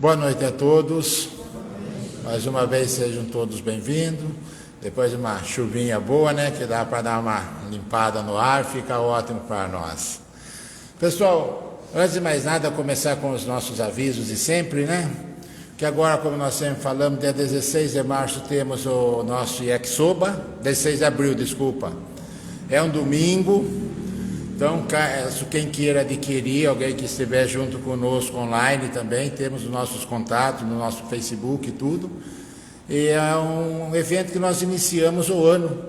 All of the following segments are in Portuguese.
Boa noite a todos. Mais uma vez sejam todos bem-vindos. Depois de uma chuvinha boa, né, que dá para dar uma limpada no ar, fica ótimo para nós. Pessoal, antes de mais nada, começar com os nossos avisos de sempre, né? Que agora, como nós sempre falamos, dia 16 de março temos o nosso Yakisoba, 16 de abril, desculpa. É um domingo, então quem queira adquirir, alguém que estiver junto conosco online também, temos os nossos contatos no nosso Facebook e tudo. E é um evento que nós iniciamos o ano,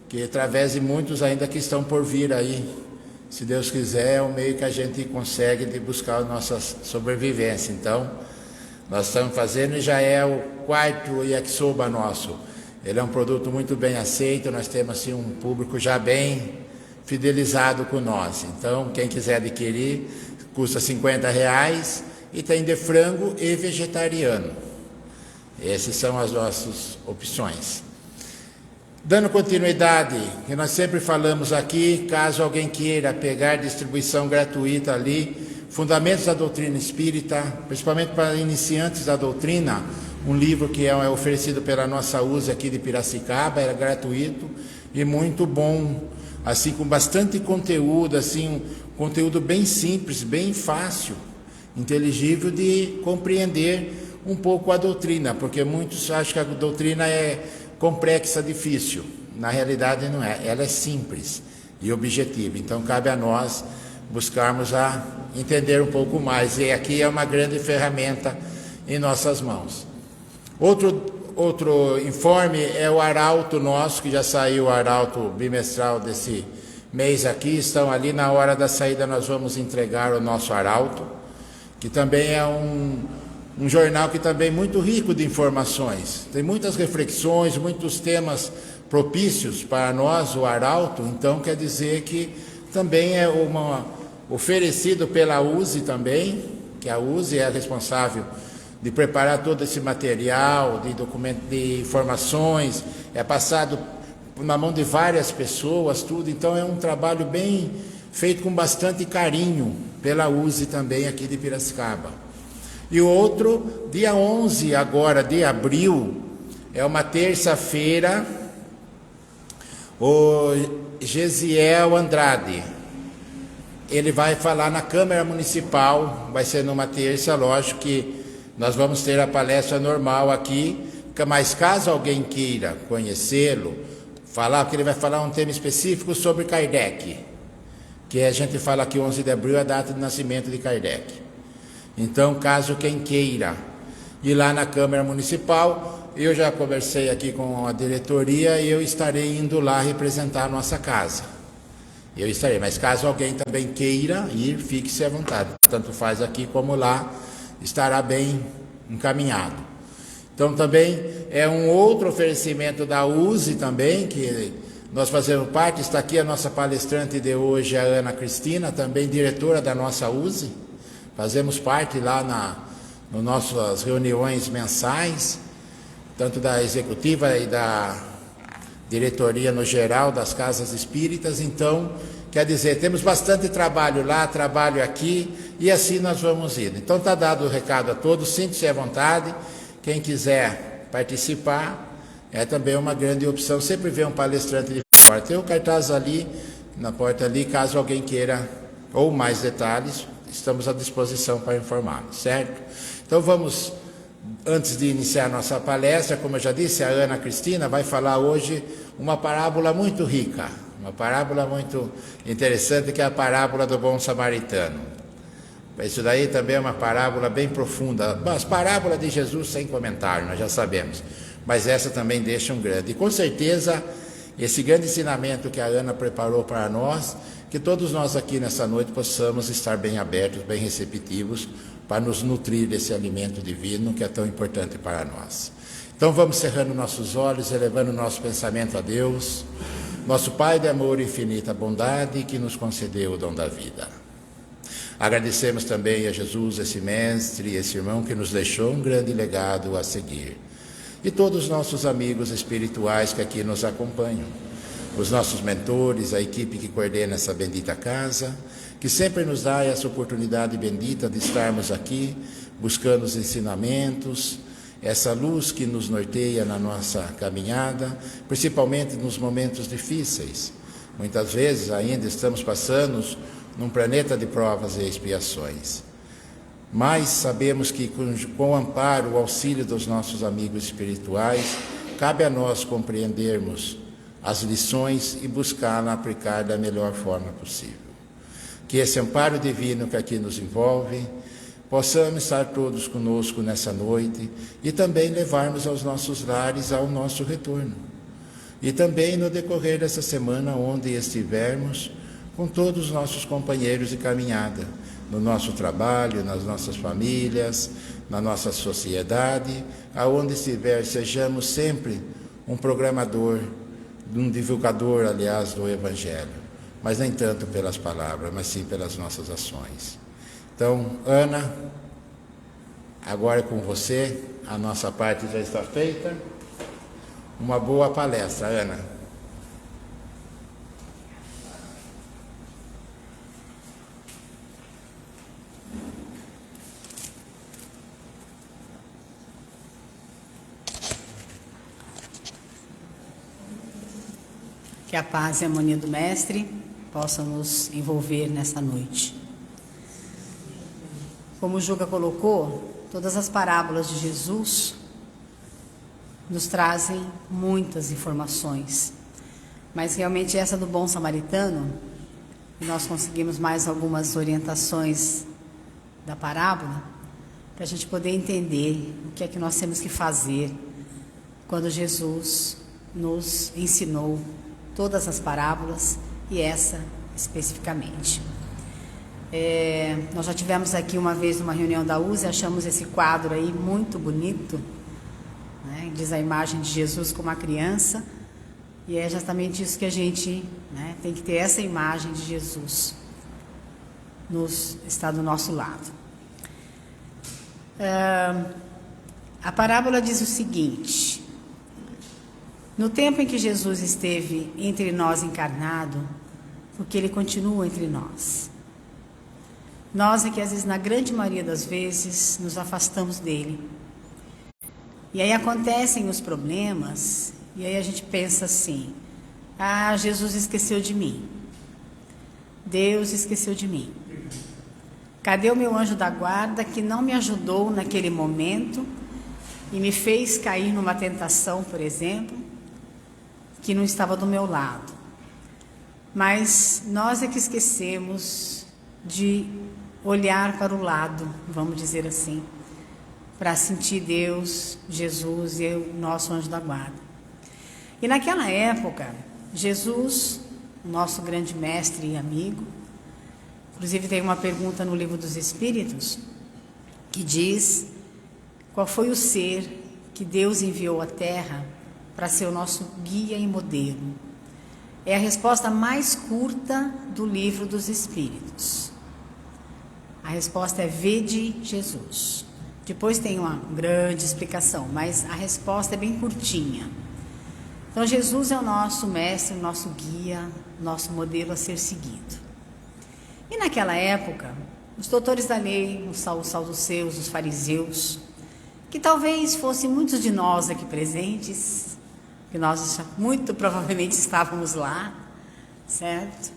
que através de muitos ainda que estão por vir aí. Se Deus quiser, é o meio que a gente consegue de buscar a nossa sobrevivência. Então, nós estamos fazendo e já é o quarto Yakisoba nosso. Ele é um produto muito bem aceito, nós temos assim, um público já bem fidelizado com nós. Então, quem quiser adquirir, custa R$50 e tem de frango e vegetariano. Essas são as nossas opções. Dando continuidade, que nós sempre falamos aqui, caso alguém queira pegar distribuição gratuita ali, Fundamentos da Doutrina Espírita, principalmente para iniciantes da doutrina, um livro que é oferecido pela nossa USE aqui de Piracicaba, era gratuito e muito bom, assim com bastante conteúdo, assim um conteúdo bem simples, bem fácil, inteligível de compreender um pouco a doutrina, porque muitos acham que a doutrina é complexa, difícil. Na realidade não é, ela é simples e objetiva. Então cabe a nós buscarmos a entender um pouco mais, e aqui é uma grande ferramenta em nossas mãos. Outro informe é o arauto nosso, que já saiu o arauto bimestral desse mês aqui, estão ali na hora da saída, nós vamos entregar o nosso arauto, que também é um jornal que também é muito rico de informações, tem muitas reflexões, muitos temas propícios para nós, o arauto. Então quer dizer que também é oferecido pela USE também, que a USE é a responsável de preparar todo esse material, de documento, de informações, é passado na mão de várias pessoas, tudo. Então é um trabalho bem feito com bastante carinho pela USE também aqui de Piracicaba. E o outro, dia 11 agora de abril, é uma terça-feira, o Gesiel Andrade, ele vai falar na Câmara Municipal, vai ser numa terça, lógico que nós vamos ter a palestra normal aqui, mas caso alguém queira conhecê-lo, falar, que ele vai falar um tema específico sobre Kardec, que a gente fala que 11 de abril é a data de nascimento de Kardec. Então, caso quem queira ir lá na Câmara Municipal, eu já conversei aqui com a diretoria e eu estarei indo lá representar a nossa casa. Eu estarei, mas caso alguém também queira ir, fique-se à vontade. Tanto faz aqui como lá, estará bem encaminhado. Então, também é um outro oferecimento da USE também, que nós fazemos parte. Está aqui a nossa palestrante de hoje, a Ana Cristina, também diretora da nossa USE. Fazemos parte lá nas nossas reuniões mensais, tanto da executiva e da diretoria no geral das casas espíritas. Então, quer dizer, temos bastante trabalho lá, trabalho aqui, e assim nós vamos indo. Então está dado o recado a todos, sinta-se à vontade. Quem quiser participar, é também uma grande opção. Sempre vê um palestrante de fora. Tem o cartaz ali, na porta ali, caso alguém queira ou mais detalhes, estamos à disposição para informá-los, certo? Então vamos, antes de iniciar nossa palestra, como eu já disse, a Ana Cristina vai falar hoje uma parábola muito rica, uma parábola muito interessante, que é a parábola do bom samaritano. Isso daí também é uma parábola bem profunda. As parábolas de Jesus sem comentário, nós já sabemos, mas essa também deixa um grande. E com certeza, esse grande ensinamento que a Ana preparou para nós, que todos nós aqui nessa noite possamos estar bem abertos, bem receptivos, para nos nutrir desse alimento divino que é tão importante para nós. Então vamos cerrando nossos olhos, elevando nosso pensamento a Deus, nosso Pai de amor e infinita bondade, que nos concedeu o dom da vida. Agradecemos também a Jesus, esse mestre, esse irmão que nos deixou um grande legado a seguir. E todos os nossos amigos espirituais que aqui nos acompanham, os nossos mentores, a equipe que coordena essa bendita casa, que sempre nos dá essa oportunidade bendita de estarmos aqui, buscando os ensinamentos, essa luz que nos norteia na nossa caminhada, principalmente nos momentos difíceis. Muitas vezes ainda estamos passando num planeta de provas e expiações. Mas sabemos que com o amparo, o auxílio dos nossos amigos espirituais, cabe a nós compreendermos as lições e buscá-las aplicar da melhor forma possível. Que esse amparo divino que aqui nos envolve, possamos estar todos conosco nessa noite e também levarmos aos nossos lares ao nosso retorno. E também no decorrer dessa semana, onde estivermos, com todos os nossos companheiros de caminhada, no nosso trabalho, nas nossas famílias, na nossa sociedade, aonde estiver, sejamos sempre um programador, um divulgador, aliás, do Evangelho, mas nem tanto pelas palavras, mas sim pelas nossas ações. Então, Ana, agora é com você, a nossa parte já está feita. Uma boa palestra, Ana. Que a paz e a harmonia do Mestre possam nos envolver nesta noite. Como o Juca colocou, todas as parábolas de Jesus nos trazem muitas informações, mas realmente essa do bom samaritano, nós conseguimos mais algumas orientações da parábola, para a gente poder entender o que é que nós temos que fazer quando Jesus nos ensinou todas as parábolas e essa especificamente. Nós já tivemos aqui uma vez numa reunião da USE, achamos esse quadro aí muito bonito, né? Diz a imagem de Jesus como uma criança, e é justamente isso que a gente, né, tem que ter, essa imagem de Jesus está do nosso lado. A parábola diz o seguinte: no tempo em que Jesus esteve entre nós encarnado, porque Ele continua entre nós. Nós é que às vezes, na grande maioria das vezes, nos afastamos dele. E aí acontecem os problemas, e aí a gente pensa assim: ah, Jesus esqueceu de mim. Deus esqueceu de mim. Cadê o meu anjo da guarda que não me ajudou naquele momento e me fez cair numa tentação, por exemplo, que não estava do meu lado? Mas nós é que esquecemos de olhar para o lado, vamos dizer assim, para sentir Deus, Jesus e o nosso anjo da guarda. E naquela época, Jesus, nosso grande mestre e amigo, inclusive tem uma pergunta no Livro dos Espíritos, que diz qual foi o ser que Deus enviou à Terra para ser o nosso guia e modelo. É a resposta mais curta do Livro dos Espíritos. A resposta é: vede Jesus. Depois tem uma grande explicação, mas a resposta é bem curtinha. Então Jesus é o nosso mestre, o nosso guia, nosso modelo a ser seguido. E naquela época, os doutores da lei, os saduceus, os fariseus, que talvez fossem muitos de nós aqui presentes, que nós muito provavelmente estávamos lá, certo?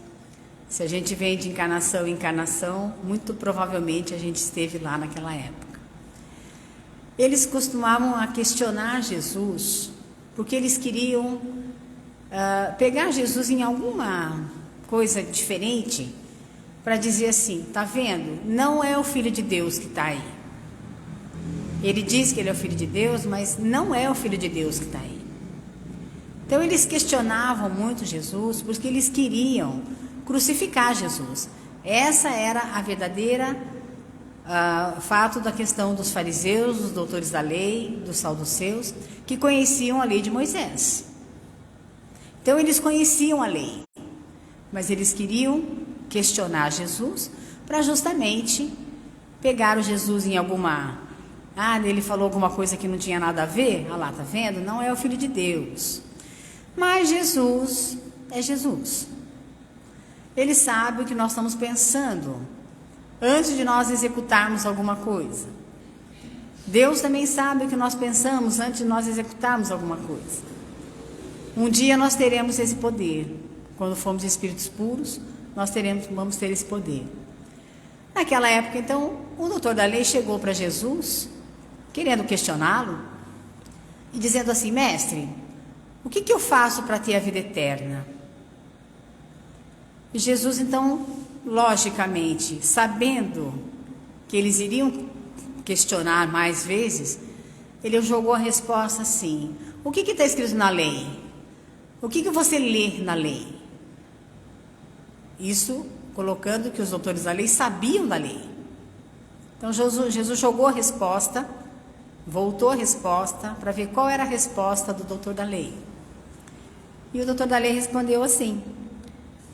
Se a gente vem de encarnação em encarnação, muito provavelmente a gente esteve lá naquela época. Eles costumavam a questionar Jesus, porque eles queriam pegar Jesus em alguma coisa diferente, para dizer assim: tá vendo? Não é o Filho de Deus que está aí. Ele diz que ele é o Filho de Deus, mas não é o Filho de Deus que está aí. Então eles questionavam muito Jesus, porque eles queriam crucificar Jesus. Essa era a verdadeira fato da questão dos fariseus, dos doutores da lei, dos saduceus, que conheciam a lei de Moisés. Então eles conheciam a lei, mas eles queriam questionar Jesus para justamente pegar o Jesus em alguma... ele falou alguma coisa que não tinha nada a ver. Ah lá, tá vendo? Não é o Filho de Deus. Mas Jesus é Jesus. Ele sabe o que nós estamos pensando antes de nós executarmos alguma coisa. Deus também sabe o que nós pensamos antes de nós executarmos alguma coisa. Um dia nós teremos esse poder. Quando formos espíritos puros, vamos ter esse poder. Naquela época, então, o doutor da lei chegou para Jesus, querendo questioná-lo, e dizendo assim: mestre, o que eu faço para ter a vida eterna? E Jesus, então, logicamente, sabendo que eles iriam questionar mais vezes, ele jogou a resposta assim: o que está escrito na lei? O que você lê na lei? Isso colocando que os doutores da lei sabiam da lei. Então Jesus jogou a resposta, voltou a resposta para ver qual era a resposta do doutor da lei. E o doutor da lei respondeu assim: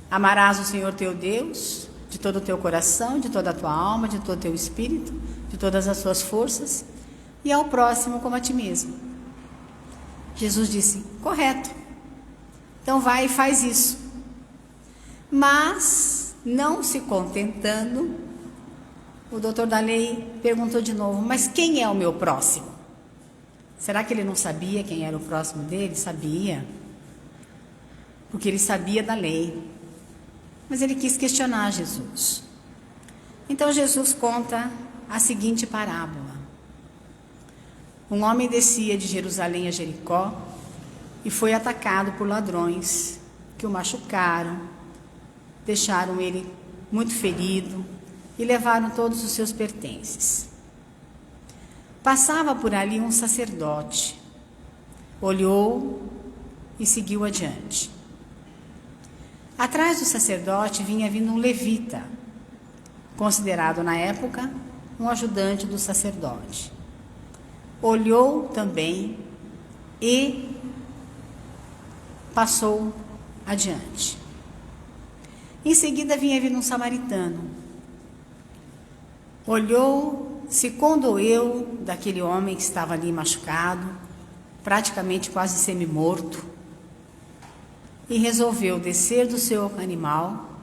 amarás o Senhor teu Deus de todo o teu coração, de toda a tua alma, de todo o teu espírito, de todas as tuas forças, e ao próximo como a ti mesmo. Jesus disse: correto, então vai e faz isso. Mas, não se contentando, o doutor da lei perguntou de novo: mas quem é o meu próximo? Será que ele não sabia quem era o próximo dele? Sabia, porque ele sabia da lei. Mas ele quis questionar Jesus. Então Jesus conta a seguinte parábola: um homem descia de Jerusalém a Jericó e foi atacado por ladrões que o machucaram, deixaram ele muito ferido e levaram todos os seus pertences. Passava por ali um sacerdote, olhou e seguiu adiante. Atrás do sacerdote vinha vindo um levita, considerado na época um ajudante do sacerdote. Olhou também e passou adiante. Em seguida vinha vindo um samaritano. Olhou, se condoeu daquele homem que estava ali machucado, praticamente quase semi-morto, e resolveu descer do seu animal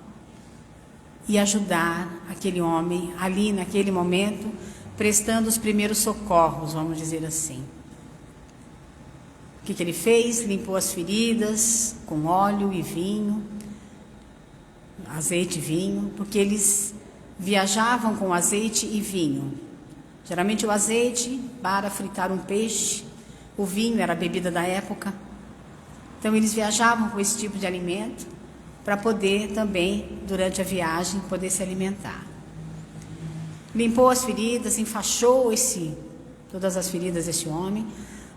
e ajudar aquele homem ali naquele momento, prestando os primeiros socorros, vamos dizer assim. O que ele fez? Limpou as feridas com óleo e vinho, azeite e vinho, porque eles viajavam com azeite e vinho. Geralmente o azeite para fritar um peixe, o vinho era a bebida da época. Então eles viajavam com esse tipo de alimento para poder também, durante a viagem, poder se alimentar. Limpou as feridas, enfaixou todas as feridas desse homem,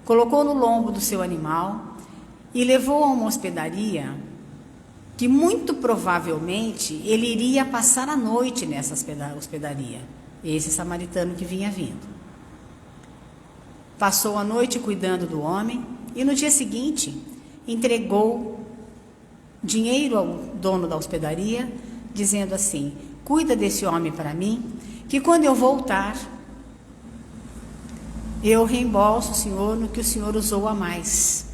colocou no lombo do seu animal e levou a uma hospedaria que muito provavelmente ele iria passar a noite nessa hospedaria, esse samaritano que vinha vindo. Passou a noite cuidando do homem e no dia seguinte entregou dinheiro ao dono da hospedaria, dizendo assim: cuida desse homem para mim, que quando eu voltar, eu reembolso o senhor no que o senhor usou a mais,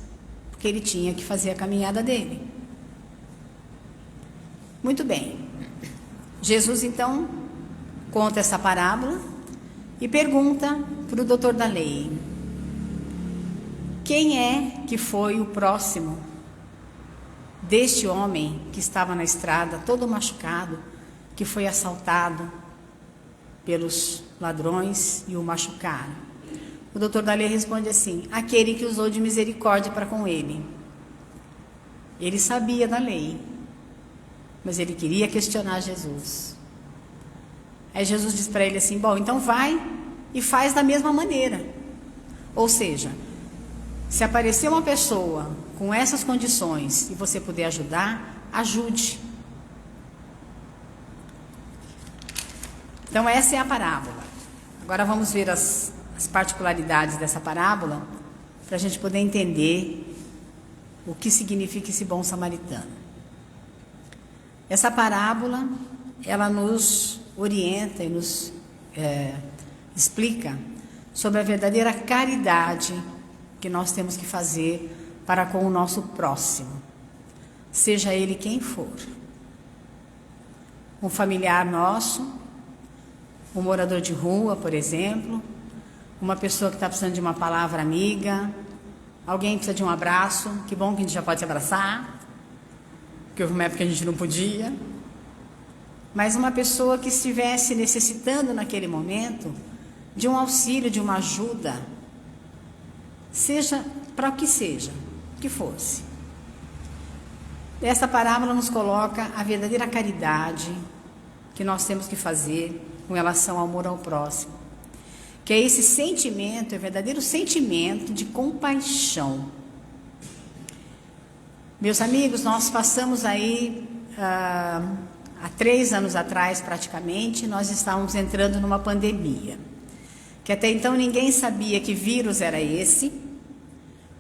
porque ele tinha que fazer a caminhada dele. Muito bem. Jesus então conta essa parábola e pergunta para o doutor da lei: quem é que foi o próximo deste homem que estava na estrada, todo machucado, que foi assaltado pelos ladrões e o machucaram? O doutor da lei responde assim: aquele que usou de misericórdia para com ele. Ele sabia da lei, mas ele queria questionar Jesus. Aí Jesus diz para ele assim: bom, então vai e faz da mesma maneira. Ou seja, se aparecer uma pessoa com essas condições e você puder ajudar, ajude. Então essa é a parábola. Agora vamos ver as particularidades dessa parábola, para a gente poder entender o que significa esse bom samaritano. Essa parábola, ela nos orienta e nos explica sobre a verdadeira caridade que nós temos que fazer para com o nosso próximo, seja ele quem for. um familiar nosso, um morador de rua, por exemplo, uma pessoa que está precisando de uma palavra amiga, alguém que precisa de um abraço, que bom que a gente já pode se abraçar, porque houve uma época que a gente não podia, mas uma pessoa que estivesse necessitando naquele momento de um auxílio, de uma ajuda, seja para o que fosse. Essa parábola nos coloca a verdadeira caridade que nós temos que fazer com relação ao amor ao próximo, que é esse sentimento, é o verdadeiro sentimento de compaixão. Meus amigos, nós passamos aí, há 3 anos atrás praticamente, nós estávamos entrando numa pandemia, que até então ninguém sabia que vírus era esse,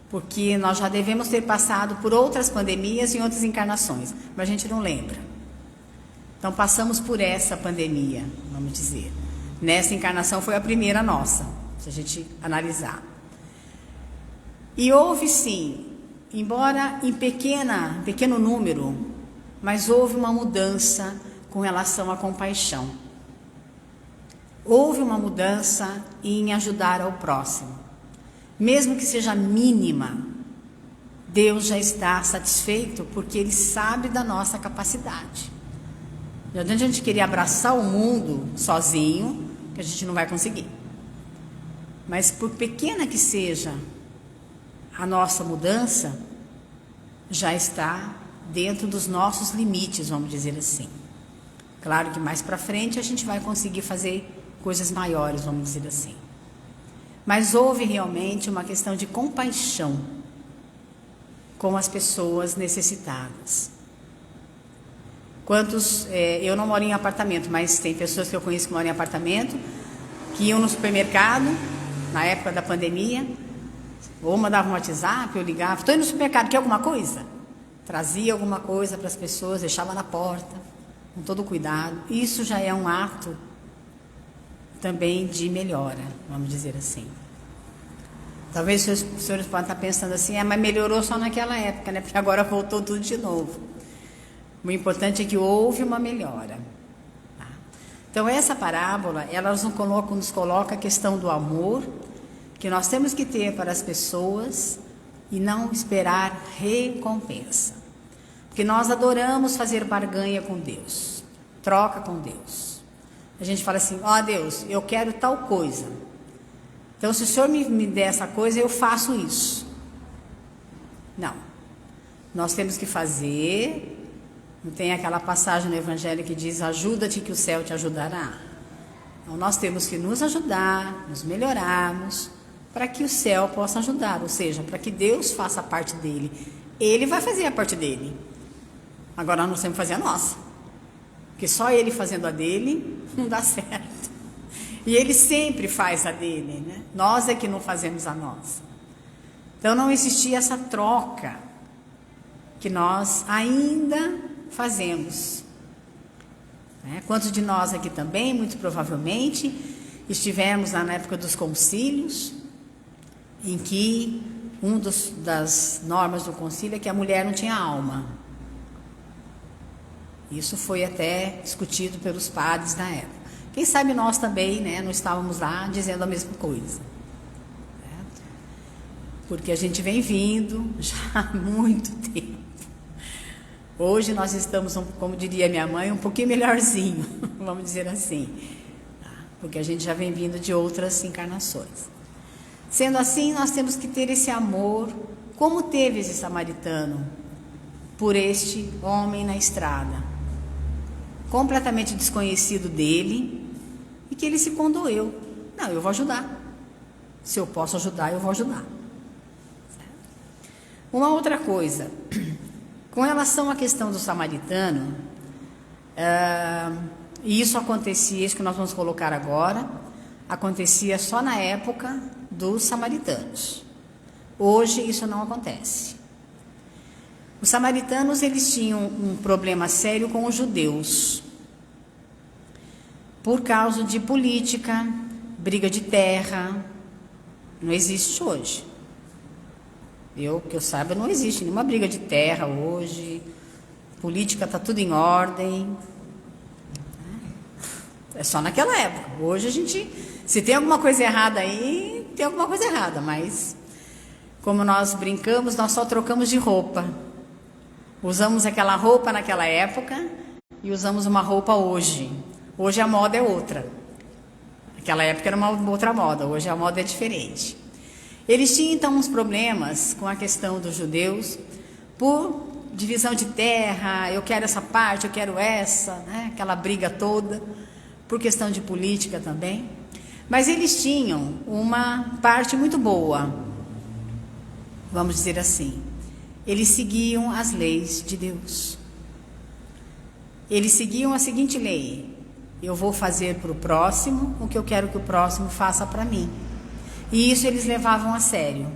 porque nós já devemos ter passado por outras pandemias em outras encarnações, mas a gente não lembra. Então passamos por essa pandemia, vamos dizer. Nessa encarnação foi a primeira nossa, se a gente analisar. E houve sim, embora em pequeno número, mas houve uma mudança com relação à compaixão. Houve uma mudança em ajudar ao próximo. Mesmo que seja mínima, Deus já está satisfeito porque Ele sabe da nossa capacidade. Não adianta a gente querer abraçar o mundo sozinho, que a gente não vai conseguir. Mas por pequena que seja a nossa mudança, já está dentro dos nossos limites, vamos dizer assim. Claro que mais para frente a gente vai conseguir fazer coisas maiores, vamos dizer assim. Mas houve realmente uma questão de compaixão com as pessoas necessitadas. Eu não moro em apartamento, mas tem pessoas que eu conheço que moram em apartamento, que iam no supermercado, na época da pandemia, ou mandavam um WhatsApp, ou ligavam, estou indo no supermercado, quer alguma coisa? Trazia alguma coisa para as pessoas, deixava na porta, com todo cuidado. Isso já é um ato também de melhora, vamos dizer assim. Talvez os senhores podem estar pensando assim, mas melhorou só naquela época, né? Porque agora voltou tudo de novo. O importante é que houve uma melhora. Tá? Então essa parábola, ela nos coloca a questão do amor que nós temos que ter para as pessoas e não esperar recompensa. Porque nós adoramos fazer barganha com Deus, troca com Deus. A gente fala assim, Deus, eu quero tal coisa. Então, se o Senhor me der essa coisa, eu faço isso. Não. Nós temos que fazer. Não tem aquela passagem no Evangelho que diz, ajuda-te que o céu te ajudará. Então, nós temos que nos ajudar, nos melhorarmos, para que o céu possa ajudar. Ou seja, para que Deus faça a parte dele. Ele vai fazer a parte dele. Agora, nós temos que fazer a nossa. Porque só ele fazendo a dele, não dá certo. E ele sempre faz a dele, né? Nós é que não fazemos a nossa. Então não existia essa troca que nós ainda fazemos. Né? Quantos de nós aqui também, muito provavelmente, estivemos na época dos concílios, em que das normas do concílio é que a mulher não tinha alma. Isso foi até discutido pelos padres na época. Quem sabe nós também, né, não estávamos lá dizendo a mesma coisa. Certo? Porque a gente vem vindo já há muito tempo. Hoje nós estamos, como diria minha mãe, um pouquinho melhorzinho, vamos dizer assim. Tá? Porque a gente já vem vindo de outras encarnações. Sendo assim, nós temos que ter esse amor, como teve esse samaritano, por este homem na estrada. Completamente desconhecido dele, e que ele se condoeu. Não, eu vou ajudar. Se eu posso ajudar, eu vou ajudar. Uma outra coisa, com relação à questão do samaritano, e isso acontecia, isso que nós vamos colocar agora, acontecia só na época dos samaritanos. Hoje isso não acontece. Os samaritanos, eles tinham um problema sério com os judeus, por causa de política, briga de terra. Não existe hoje. Que eu saiba, não existe nenhuma briga de terra hoje. Política está tudo em ordem. É só naquela época. Hoje a gente, se tem alguma coisa errada aí, tem alguma coisa errada, mas como nós brincamos, nós só trocamos de roupa. Usamos aquela roupa naquela época e usamos uma roupa hoje. Hoje a moda é outra. Naquela época era uma outra moda, hoje a moda é diferente. Eles tinham então uns problemas com a questão dos judeus por divisão de terra, eu quero essa parte, eu quero essa, né? Aquela briga toda, por questão de política também. Mas eles tinham uma parte muito boa, vamos dizer assim. Eles seguiam as leis de Deus. Eles seguiam a seguinte lei: eu vou fazer para o próximo o que eu quero que o próximo faça para mim. E isso eles levavam a sério.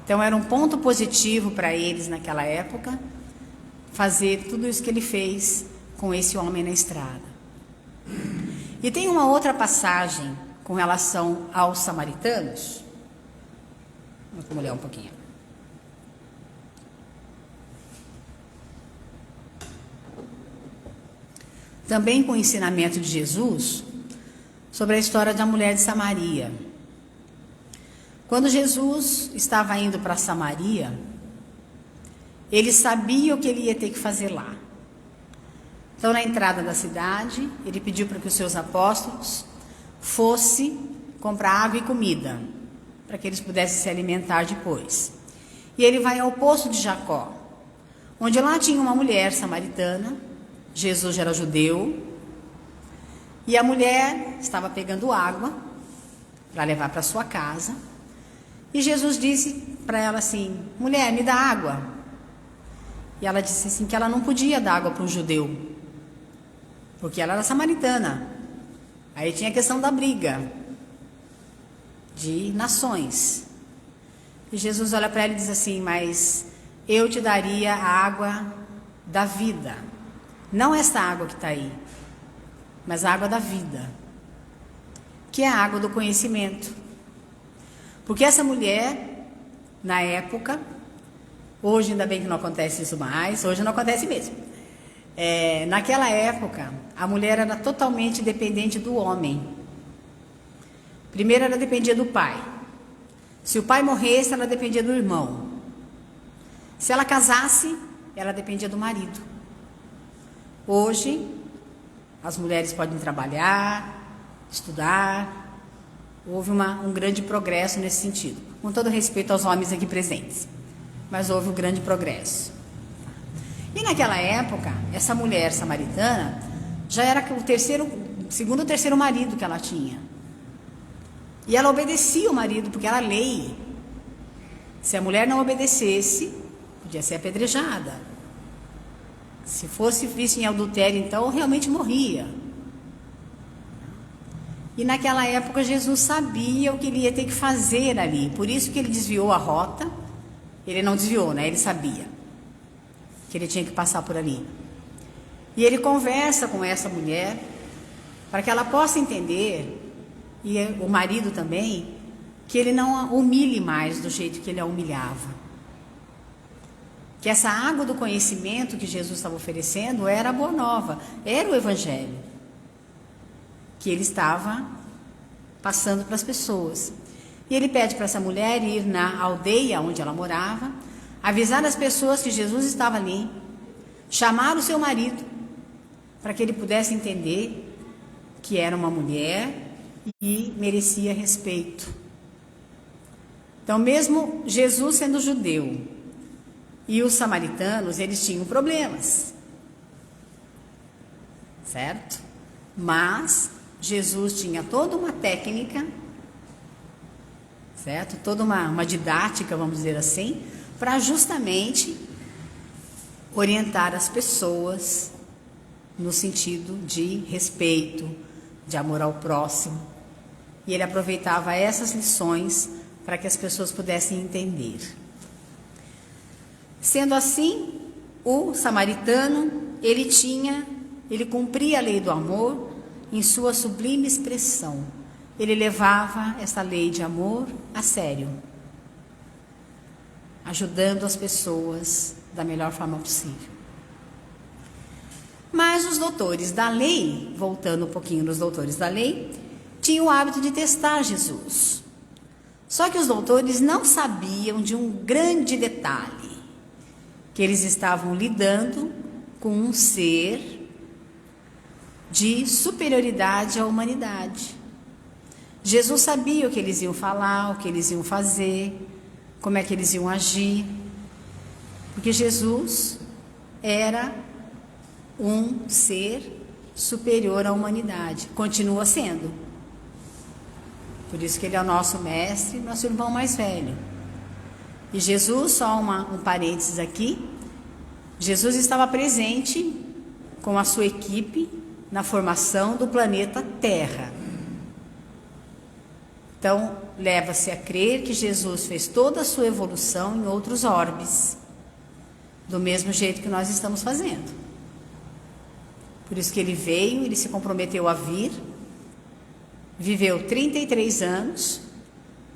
Então era um ponto positivo para eles naquela época, fazer tudo isso que ele fez com esse homem na estrada. E tem uma outra passagem com relação aos samaritanos. Vamos olhar um pouquinho. Também com o ensinamento de Jesus sobre a história da mulher de Samaria. Quando Jesus estava indo para Samaria, ele sabia o que ele ia ter que fazer lá. Então, na entrada da cidade, ele pediu para que os seus apóstolos fossem comprar água e comida, para que eles pudessem se alimentar depois. E ele vai ao poço de Jacó, onde lá tinha uma mulher samaritana. Jesus já era judeu, e a mulher estava pegando água para levar para sua casa. E Jesus disse para ela assim: mulher, me dá água. E ela disse assim que ela não podia dar água para um judeu, porque ela era samaritana. Aí tinha a questão da briga de nações. E Jesus olha para ela e diz assim: mas eu te daria a água da vida. Não essa água que está aí, mas a água da vida, que é a água do conhecimento. Porque essa mulher, na época, hoje ainda bem que não acontece isso mais, hoje não acontece mesmo. Naquela época, a mulher era totalmente dependente do homem. Primeiro ela dependia do pai. Se o pai morresse, ela dependia do irmão. Se ela casasse, ela dependia do marido. Hoje, as mulheres podem trabalhar, estudar. Houve um grande progresso nesse sentido. Com todo respeito aos homens aqui presentes. Mas houve um grande progresso. E naquela época, essa mulher samaritana já era o segundo ou terceiro marido que ela tinha. E ela obedecia o marido, porque era lei. Se a mulher não obedecesse, podia ser apedrejada. Se fosse vista em adultério, então, realmente morria. E naquela época, Jesus sabia o que ele ia ter que fazer ali. Por isso que ele desviou a rota. Ele não desviou, né? Ele sabia que ele tinha que passar por ali. E ele conversa com essa mulher para que ela possa entender, e o marido também, que ele não a humilhe mais do jeito que ele a humilhava. Que essa água do conhecimento que Jesus estava oferecendo era a boa nova, era o evangelho que ele estava passando para as pessoas. E ele pede para essa mulher ir na aldeia onde ela morava, avisar as pessoas que Jesus estava ali, chamar o seu marido, para que ele pudesse entender que era uma mulher e merecia respeito. Então, mesmo Jesus sendo judeu, e os samaritanos, eles tinham problemas, certo? Mas Jesus tinha toda uma técnica, certo? Toda uma didática, vamos dizer assim, para justamente orientar as pessoas no sentido de respeito, de amor ao próximo. E ele aproveitava essas lições para que as pessoas pudessem entender. Sendo assim, o samaritano, ele cumpria a lei do amor em sua sublime expressão. Ele levava essa lei de amor a sério, ajudando as pessoas da melhor forma possível. Mas os doutores da lei, voltando um pouquinho nos doutores da lei, tinham o hábito de testar Jesus. Só que os doutores não sabiam de um grande detalhe, que eles estavam lidando com um ser de superioridade à humanidade. Jesus sabia o que eles iam falar, o que eles iam fazer, como é que eles iam agir, porque Jesus era um ser superior à humanidade, continua sendo. Por isso que ele é o nosso mestre, nosso irmão mais velho. E Jesus, só um parênteses aqui, Jesus estava presente com a sua equipe na formação do planeta Terra. Então, leva-se a crer que Jesus fez toda a sua evolução em outros orbes, do mesmo jeito que nós estamos fazendo. Por isso que ele veio, ele se comprometeu a vir, viveu 33 anos,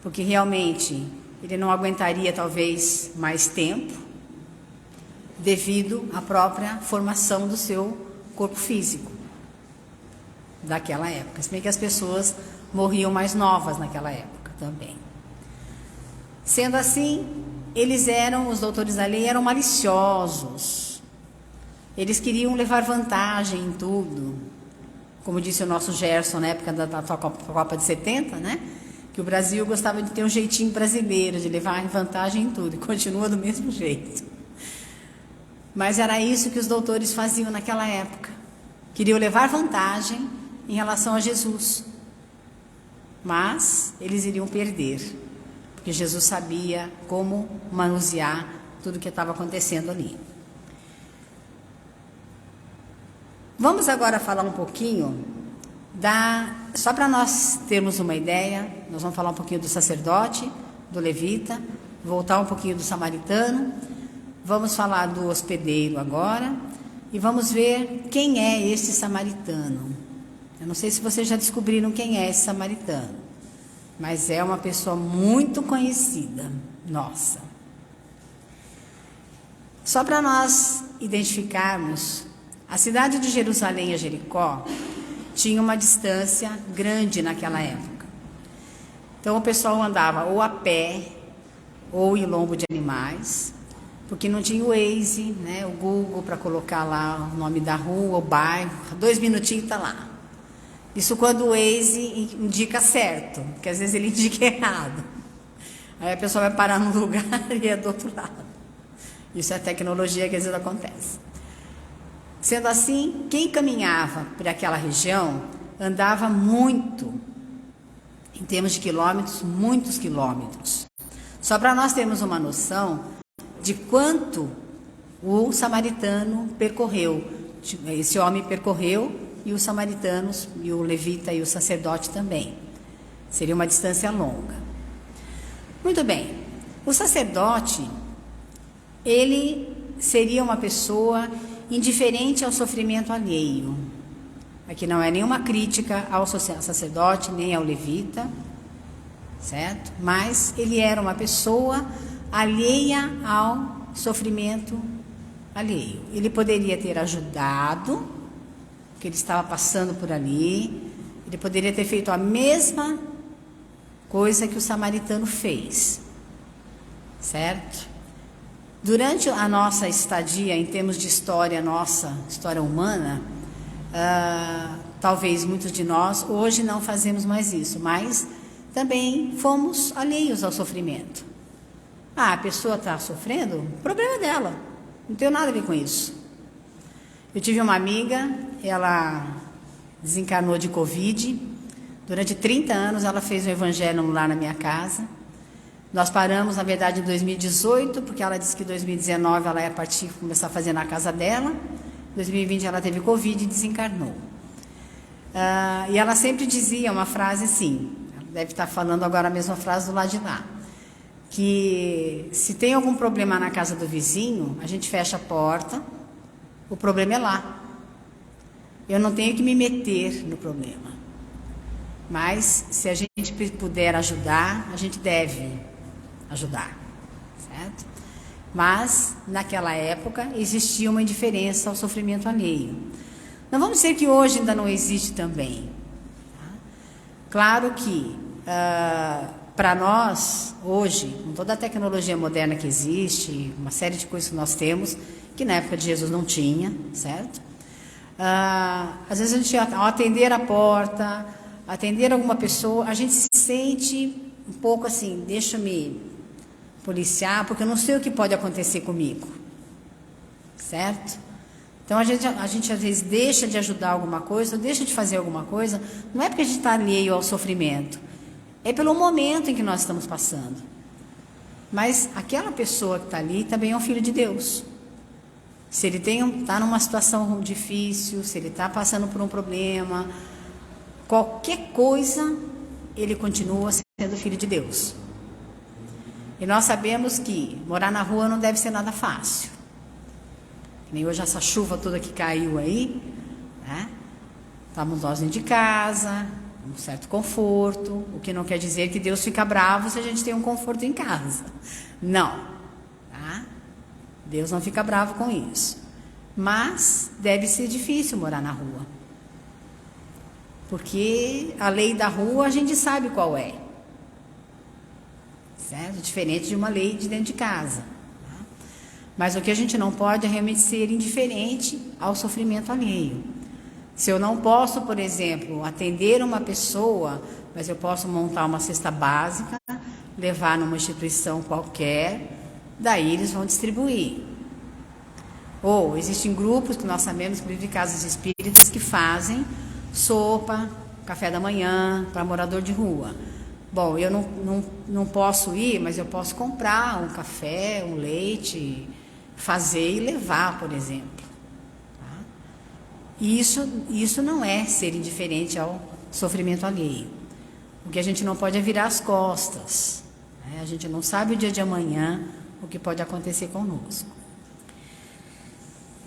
porque realmente ele não aguentaria talvez mais tempo, devido à própria formação do seu corpo físico daquela época. Se bem que as pessoas morriam mais novas naquela época também. Sendo assim, os doutores da lei eram maliciosos. Eles queriam levar vantagem em tudo. Como disse o nosso Gerson na época da Copa de 70, né? Que o Brasil gostava de ter um jeitinho brasileiro, de levar vantagem em tudo, e continua do mesmo jeito. Mas era isso que os doutores faziam naquela época. Queriam levar vantagem em relação a Jesus. Mas eles iriam perder, porque Jesus sabia como manusear tudo o que estava acontecendo ali. Vamos agora falar um pouquinho só para nós termos uma ideia, nós vamos falar um pouquinho do sacerdote, do levita, voltar um pouquinho do samaritano, vamos falar do hospedeiro agora, e vamos ver quem é esse samaritano. Eu não sei se vocês já descobriram quem é esse samaritano, mas é uma pessoa muito conhecida, nossa. Só para nós identificarmos, a cidade de Jerusalém a Jericó tinha uma distância grande naquela época. Então o pessoal andava ou a pé ou em lombo de animais, porque não tinha o Waze, né, o Google para colocar lá o nome da rua, o bairro, 2 minutinhos está lá. Isso quando o Waze indica certo, porque às vezes ele indica errado. Aí a pessoa vai parar num lugar e é do outro lado. Isso é tecnologia que às vezes acontece. Sendo assim, quem caminhava por aquela região andava muito, em termos de quilômetros, muitos quilômetros. Só para nós termos uma noção de quanto o samaritano percorreu. Esse homem percorreu e os samaritanos, e o levita e o sacerdote também. Seria uma distância longa. Muito bem. O sacerdote, ele seria uma pessoa indiferente ao sofrimento alheio. Aqui não é nenhuma crítica ao sacerdote, nem ao levita, certo? Mas ele era uma pessoa alheia ao sofrimento alheio. Ele poderia ter ajudado, porque ele estava passando por ali, ele poderia ter feito a mesma coisa que o samaritano fez, certo? Durante a nossa estadia, em termos de história, nossa história humana, talvez muitos de nós hoje não fazemos mais isso, mas também fomos alheios ao sofrimento. A pessoa está sofrendo, o problema é dela, não tenho nada a ver com isso. Eu tive uma amiga, ela desencarnou de Covid, durante 30 anos ela fez o evangelho lá na minha casa. Nós paramos, na verdade, em 2018, porque ela disse que em 2019 ela ia partir, começar a fazer na casa dela. Em 2020 ela teve Covid e desencarnou. E ela sempre dizia uma frase assim, ela deve estar falando agora a mesma frase do lado de lá, que se tem algum problema na casa do vizinho, a gente fecha a porta, o problema é lá. Eu não tenho que me meter no problema. Mas se a gente puder ajudar, a gente deve ajudar, certo? Mas naquela época existia uma indiferença ao sofrimento alheio. Não vamos dizer que hoje ainda não existe também. Tá? Claro que para nós, hoje, com toda a tecnologia moderna que existe, uma série de coisas que nós temos, que na época de Jesus não tinha, certo? Às vezes a gente, ao atender a porta, atender alguma pessoa, a gente se sente um pouco assim, deixa eu me policiar, porque eu não sei o que pode acontecer comigo, certo? Então a gente às vezes deixa de ajudar alguma coisa, deixa de fazer alguma coisa, não é porque a gente está alheio ao sofrimento, é pelo momento em que nós estamos passando. Mas aquela pessoa que está ali também é um filho de Deus. Se ele está numa situação difícil, se ele está passando por um problema, qualquer coisa, ele continua sendo filho de Deus. E nós sabemos que morar na rua não deve ser nada fácil. Nem hoje essa chuva toda que caiu aí, né? Estamos nós dentro de casa, um certo conforto, o que não quer dizer que Deus fica bravo se a gente tem um conforto em casa. Não, tá? Deus não fica bravo com isso. Mas deve ser difícil morar na rua. Porque a lei da rua a gente sabe qual é. Certo? Diferente de uma lei de dentro de casa. Tá? Mas o que a gente não pode é realmente ser indiferente ao sofrimento alheio. Se eu não posso, por exemplo, atender uma pessoa, mas eu posso montar uma cesta básica, levar numa instituição qualquer, daí eles vão distribuir. Ou existem grupos que nós sabemos, inclusive casas espíritas, que fazem sopa, café da manhã para morador de rua. Bom, eu não posso ir, mas eu posso comprar um café, um leite, fazer e levar, por exemplo. Tá? Isso não é ser indiferente ao sofrimento alheio. O que a gente não pode é virar as costas. Né? A gente não sabe o dia de amanhã, o que pode acontecer conosco.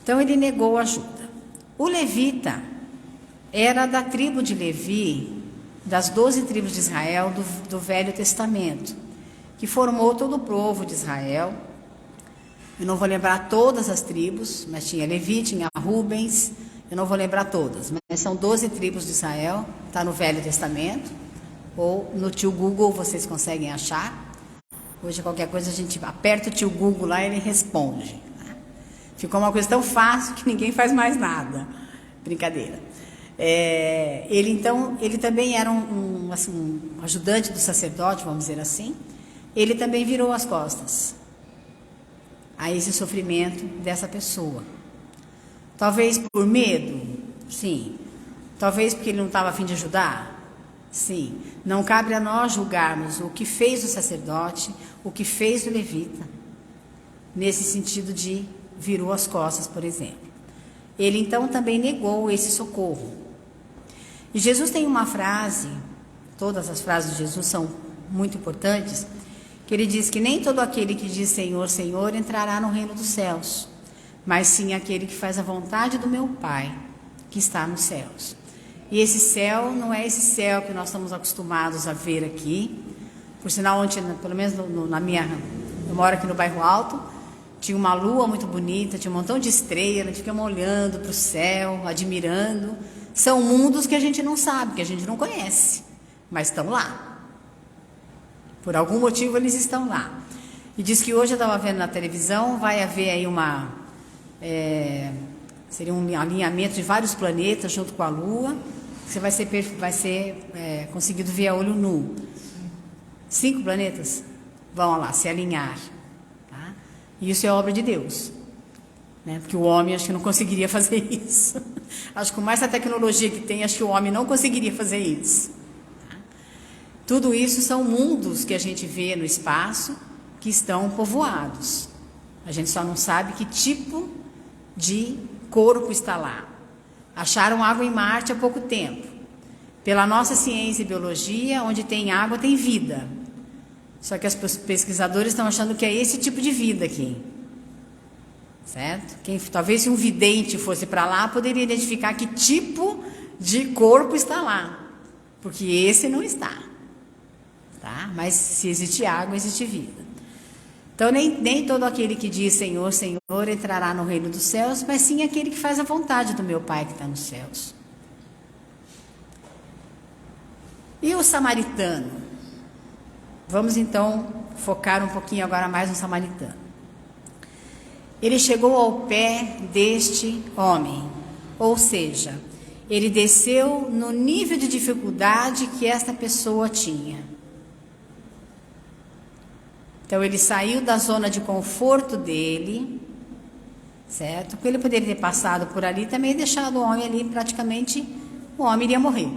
Então ele negou ajuda. O levita era da tribo de Levi, das 12 tribos de Israel do Velho Testamento, que formou todo o povo de Israel. Eu não vou lembrar todas as tribos, mas tinha Levi, tinha Rubens, eu não vou lembrar todas, mas são 12 tribos de Israel, está no Velho Testamento, ou no tio Google vocês conseguem achar. Hoje qualquer coisa a gente aperta o tio Google lá e ele responde. Ficou uma coisa tão fácil que ninguém faz mais nada. Brincadeira. Ele também era um ajudante do sacerdote, vamos dizer assim. Ele também virou as costas a esse sofrimento dessa pessoa. Talvez por medo, sim. Talvez porque ele não estava a fim de ajudar, sim. Não cabe a nós julgarmos o que fez o sacerdote, o que fez o levita, nesse sentido de virou as costas, por exemplo. Ele então também negou esse socorro. E Jesus tem uma frase, todas as frases de Jesus são muito importantes, que ele diz que nem todo aquele que diz Senhor, Senhor entrará no reino dos céus, mas sim aquele que faz a vontade do meu Pai, que está nos céus. E esse céu não é esse céu que nós estamos acostumados a ver aqui. Por sinal, ontem, pelo menos eu moro aqui no Bairro Alto, tinha uma lua muito bonita, tinha um montão de estrelas, a gente fica olhando para o céu, admirando. São mundos que a gente não sabe, que a gente não conhece, mas estão lá. Por algum motivo eles estão lá. E diz que hoje eu estava vendo na televisão, vai haver aí seria um alinhamento de vários planetas junto com a Lua, que vai ser conseguido ver a olho nu. 5 planetas vão lá se alinhar. Tá? E isso é obra de Deus. Né? Porque o homem acho que não conseguiria fazer isso. Acho que com mais a tecnologia que tem, acho que o homem não conseguiria fazer isso. Tá? Tudo isso são mundos que a gente vê no espaço que estão povoados. A gente só não sabe que tipo de corpo está lá. Acharam água em Marte há pouco tempo. Pela nossa ciência e biologia, onde tem água tem vida. Só que os pesquisadores estão achando que é esse tipo de vida aqui. Certo? Talvez se um vidente fosse para lá, poderia identificar que tipo de corpo está lá. Porque esse não está. Tá? Mas se existe água, existe vida. Então, nem todo aquele que diz Senhor, Senhor entrará no reino dos céus, mas sim aquele que faz a vontade do meu Pai que está nos céus. E o samaritano? Vamos então focar um pouquinho agora mais no samaritano. Ele chegou ao pé deste homem, ou seja, ele desceu no nível de dificuldade que esta pessoa tinha. Então ele saiu da zona de conforto dele, certo? Porque ele poderia ter passado por ali também e deixado o homem ali, praticamente o homem iria morrer.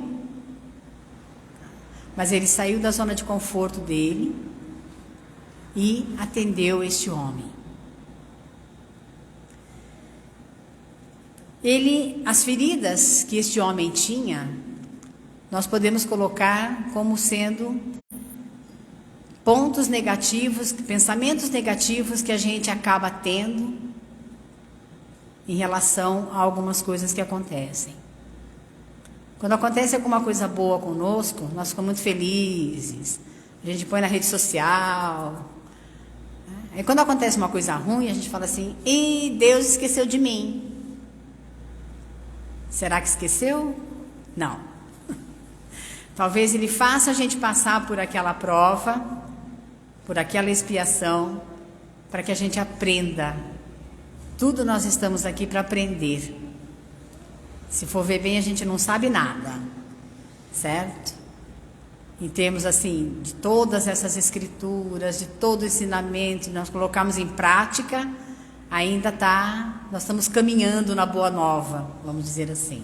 Mas ele saiu da zona de conforto dele e atendeu este homem. As feridas que este homem tinha, nós podemos colocar como sendo pontos negativos, pensamentos negativos que a gente acaba tendo em relação a algumas coisas que acontecem. Quando acontece alguma coisa boa conosco, nós ficamos muito felizes, a gente põe na rede social. Aí quando acontece uma coisa ruim, a gente fala assim, ih, Deus esqueceu de mim. Será que esqueceu? Não. Talvez ele faça a gente passar por aquela prova, por aquela expiação, para que a gente aprenda. Tudo nós estamos aqui para aprender. Se for ver bem, a gente não sabe nada, certo? Em termos assim, de todas essas escrituras, de todo o ensinamento, nós colocamos em prática, nós estamos caminhando na boa nova, vamos dizer assim.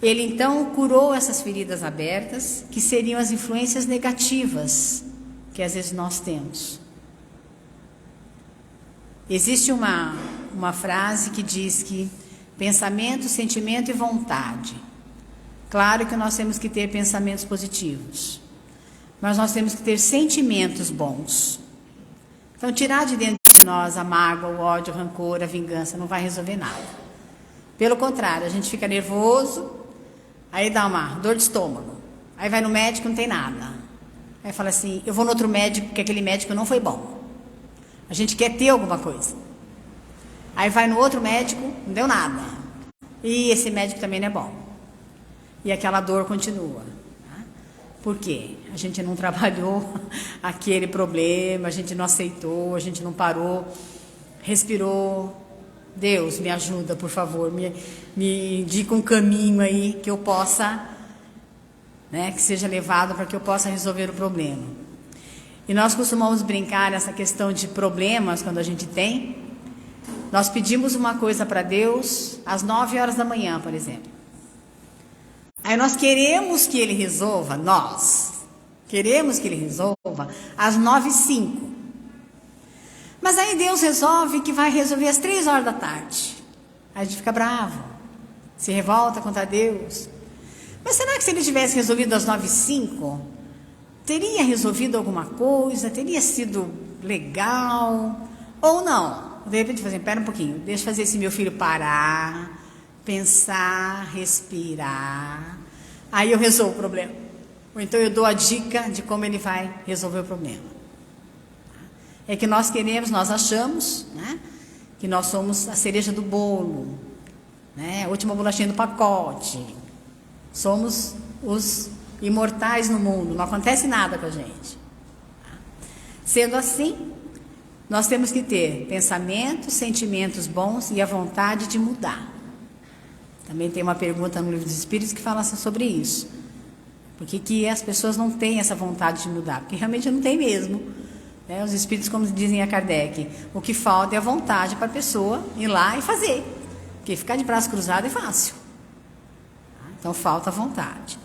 Ele então curou essas feridas abertas, que seriam as influências negativas que às vezes nós temos. Existe uma frase que diz que pensamento, sentimento e vontade. Claro que nós temos que ter pensamentos positivos, mas nós temos que ter sentimentos bons. Então, tirar de dentro de nós a mágoa, o ódio, o rancor, a vingança, não vai resolver nada. Pelo contrário, a gente fica nervoso, aí dá uma dor de estômago, aí vai no médico, não tem nada. Aí fala assim, eu vou no outro médico, porque aquele médico não foi bom. A gente quer ter alguma coisa. Aí vai no outro médico, não deu nada. E esse médico também não é bom. E aquela dor continua. Por quê? A gente não trabalhou aquele problema, a gente não aceitou, a gente não parou, respirou. Deus, me ajuda, por favor, me indica um caminho aí que eu possa, que seja levado para que eu possa resolver o problema. E nós costumamos brincar nessa questão de problemas, quando a gente tem. Nós pedimos uma coisa para Deus às 9 horas da manhã, por exemplo. Aí nós queremos que Ele resolva, às 9h05. Mas aí Deus resolve que vai resolver às 3 horas da tarde. Aí a gente fica bravo, se revolta contra Deus. Mas será que se Ele tivesse resolvido às 9h05, teria resolvido alguma coisa, teria sido legal ou não? De repente, espera um pouquinho, deixa eu fazer esse meu filho parar, pensar, respirar, aí eu resolvo o problema. Ou então eu dou a dica de como ele vai resolver o problema. É que nós nós achamos, que nós somos a cereja do bolo, a última bolachinha do pacote. Somos os imortais no mundo, não acontece nada com a gente. Sendo assim, nós temos que ter pensamentos, sentimentos bons e a vontade de mudar. Também tem uma pergunta no Livro dos Espíritos que fala sobre isso. Por que as pessoas não têm essa vontade de mudar? Porque realmente não tem mesmo. Os Espíritos, como dizem a Kardec, o que falta é a vontade para a pessoa ir lá e fazer. Porque ficar de braço cruzado é fácil. Então falta a vontade.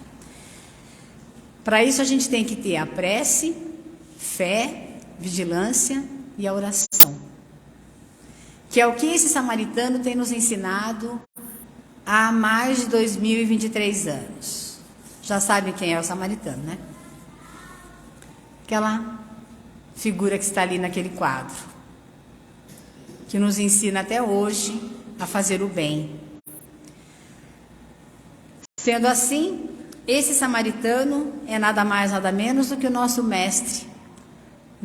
Para isso a gente tem que ter a prece, fé, vigilância e a oração, que é o que esse samaritano tem nos ensinado há mais de 2023 anos. Já sabem quem é o samaritano, né? Aquela figura que está ali naquele quadro, que nos ensina até hoje a fazer o bem. Sendo assim, esse samaritano é nada mais, nada menos do que o nosso mestre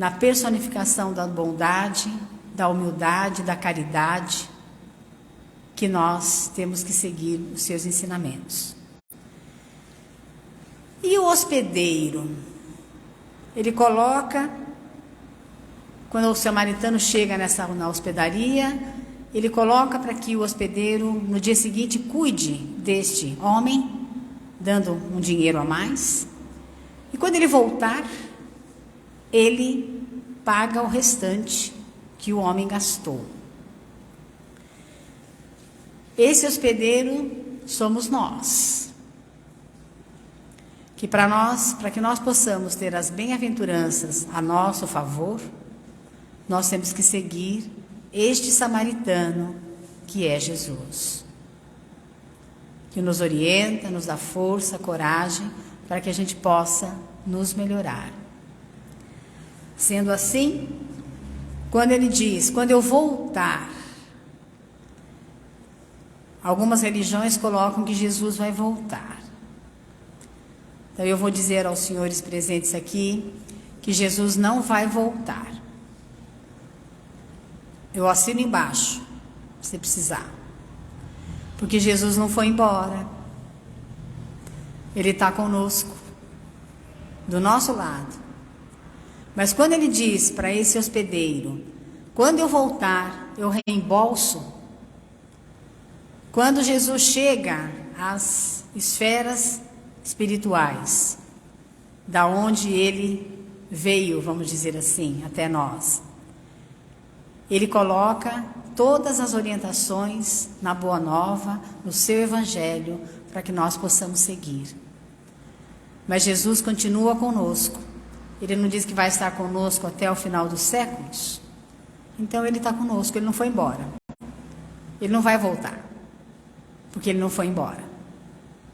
na personificação da bondade, da humildade, da caridade, que nós temos que seguir os seus ensinamentos. E o hospedeiro, ele coloca, quando o samaritano chega na hospedaria, ele coloca para que o hospedeiro, no dia seguinte, cuide deste homem, dando um dinheiro a mais. E quando ele voltar, ele paga o restante que o homem gastou. Esse hospedeiro somos nós. Que para que nós possamos ter as bem-aventuranças a nosso favor, nós temos que seguir este samaritano que é Jesus. Que nos orienta, nos dá força, coragem, para que a gente possa nos melhorar. Sendo assim, quando ele diz, quando eu voltar, algumas religiões colocam que Jesus vai voltar. Então eu vou dizer aos senhores presentes aqui que Jesus não vai voltar. Eu assino embaixo, se precisar. Porque Jesus não foi embora. Ele está conosco, do nosso lado. Mas quando ele diz para esse hospedeiro, quando eu voltar, eu reembolso. Quando Jesus chega às esferas espirituais, da onde ele veio, vamos dizer assim, até nós, ele coloca todas as orientações na Boa Nova, no seu Evangelho, para que nós possamos seguir. Mas Jesus continua conosco. Ele não diz que vai estar conosco até o final dos séculos. Então ele está conosco, ele não foi embora. Ele não vai voltar, porque ele não foi embora.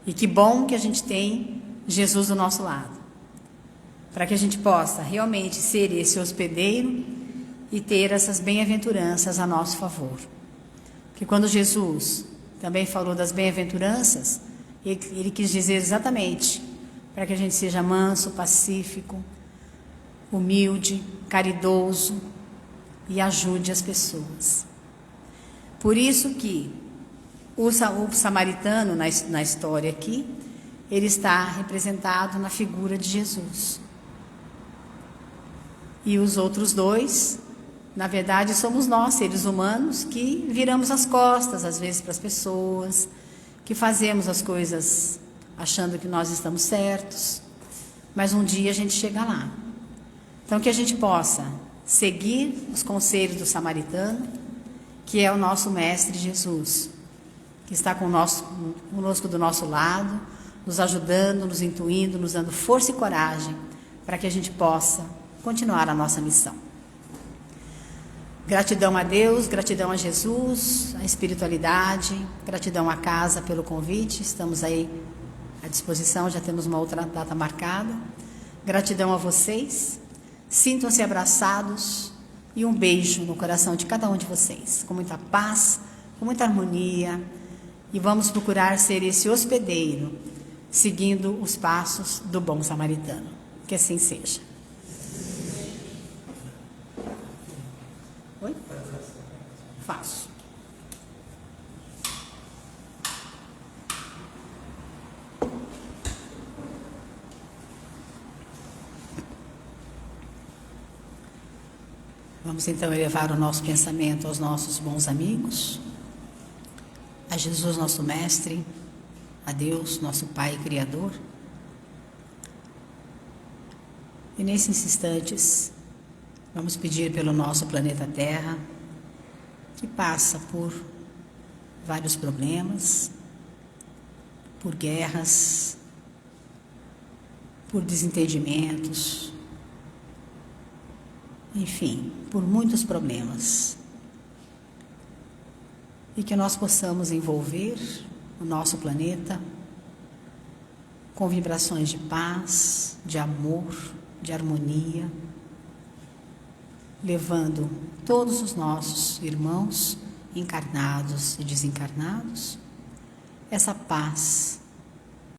E que bom que a gente tem Jesus do nosso lado, para que a gente possa realmente ser esse hospedeiro e ter essas bem-aventuranças a nosso favor. Porque quando Jesus também falou das bem-aventuranças, ele quis dizer exatamente para que a gente seja manso, pacífico, humilde, caridoso e ajude as pessoas. Por isso que o samaritano, na história aqui, ele está representado na figura de Jesus. E os outros dois, na verdade, somos nós, seres humanos, que viramos as costas, às vezes, para as pessoas, que fazemos as coisas achando que nós estamos certos, mas um dia a gente chega lá. Então, que a gente possa seguir os conselhos do samaritano, que é o nosso Mestre Jesus, que está conosco do nosso lado, nos ajudando, nos intuindo, nos dando força e coragem, para que a gente possa continuar a nossa missão. Gratidão a Deus, gratidão a Jesus, a espiritualidade, gratidão à casa pelo convite, estamos aí à disposição, já temos uma outra data marcada. Gratidão a vocês, sintam-se abraçados e um beijo no coração de cada um de vocês, com muita paz, com muita harmonia, e vamos procurar ser esse hospedeiro, seguindo os passos do bom samaritano. Que assim seja. Oi? Faço. Vamos então elevar o nosso pensamento aos nossos bons amigos, a Jesus, nosso Mestre, a Deus, nosso Pai Criador. E nesses instantes, vamos pedir pelo nosso planeta Terra, que passa por vários problemas, por guerras, por desentendimentos, enfim, por muitos problemas. E que nós possamos envolver o nosso planeta com vibrações de paz, de amor, de harmonia, levando todos os nossos irmãos, encarnados e desencarnados, essa paz